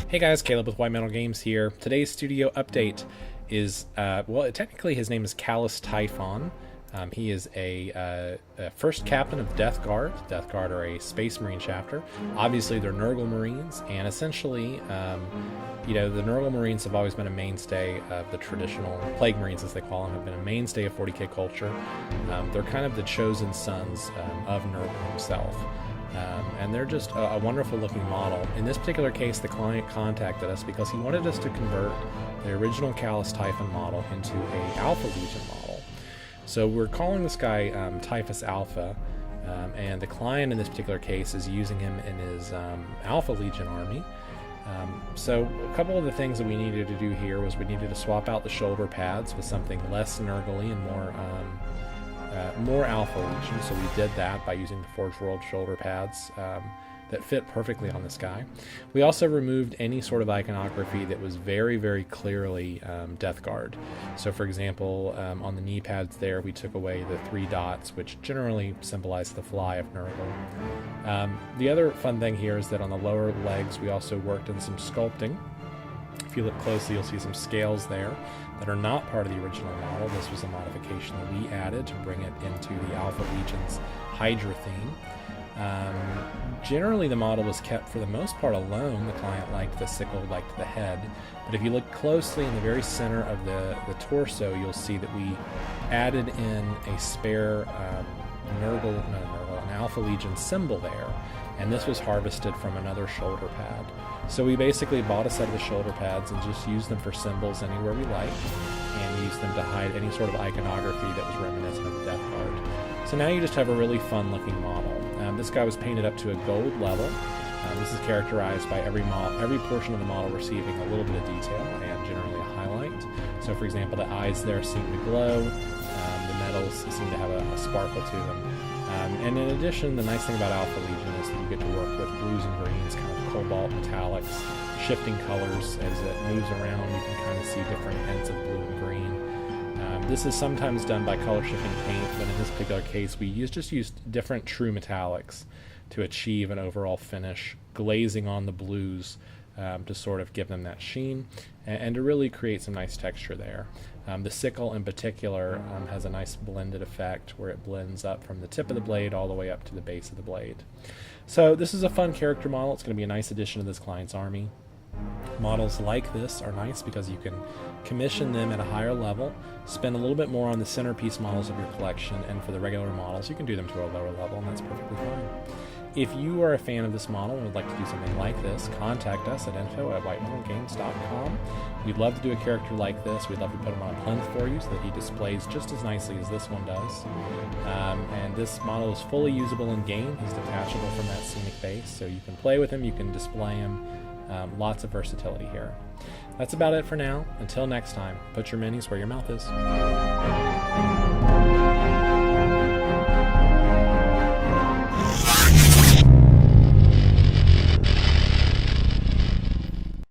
Hey guys, Caleb with White Metal Games here. Today's studio update is, technically his name is Callus Typhon. He is a first captain of Death Guard. Death Guard are a Space Marine chapter. Obviously, they're Nurgle Marines, and essentially, the Nurgle Marines have always been a mainstay of the traditional Plague Marines, as they call them, have been a mainstay of 40k culture. They're kind of the chosen sons of Nurgle himself. And they're just a wonderful looking model. In this particular case, the client contacted us because he wanted us to convert the original Callus Typhon model into a Alpha Legion model. So we're calling this guy Typhus Alpha, and the client in this particular case is using him in his Alpha Legion army. So a couple of the things that we needed to do here was we needed to swap out the shoulder pads with something less Nurgle-y and more Alpha Legion, so we did that by using the Forge World shoulder pads that fit perfectly on this guy. We also removed any sort of iconography that was very, very clearly Death Guard. So for example, on the knee pads there, we took away the 3 dots, which generally symbolize the fly of Nurgle. The other fun thing here is that on the lower legs, we also worked on some sculpting. If you look closely, you'll see some scales there that are not part of the original model. This was a modification that we added to bring it into the Alpha Legion's Hydra theme. Generally, the model was kept for the most part alone. The client liked the sickle, liked the head. But if you look closely in the very center of the torso, you'll see that we added in a spare an Alpha Legion symbol there. And this was harvested from another shoulder pad. So we basically bought a set of the shoulder pads and just used them for symbols anywhere we liked, and used them to hide any sort of iconography that was reminiscent of the Death Guard. So now you just have a really fun looking model. This guy was painted up to a gold level. This is characterized by every portion of the model receiving a little bit of detail and generally a highlight. So for example, the eyes there seem to glow, the metals seem to have a sparkle to them. And in addition, the nice thing about Alpha Legion is that you get to work with blues and greens, kind of cobalt metallics, shifting colors. As it moves around, you can kind of see different hints of blue and green. This is sometimes done by color shifting paint, but in this particular case, we just used different true metallics to achieve an overall finish, glazing on the blues to sort of give them that sheen and to really create some nice texture there. The sickle in particular has a nice blended effect where it blends up from the tip of the blade all the way up to the base of the blade. So this is a fun character model. It's going to be a nice addition to this client's army. Models like this are nice because you can commission them at a higher level, spend a little bit more on the centerpiece models of your collection, and for the regular models you can do them to a lower level, and that's perfectly fine. If you are a fan of this model and would like to do something like this, contact us at info@whitemetalgames.com. We'd love to do a character like this. We'd love to put him on a plinth for you so that he displays just as nicely as this one does. And this model is fully usable in game. He's detachable from that scenic base, so you can play with him, you can display him. Lots of versatility here. That's about it for now. Until next time, put your minis where your mouth is.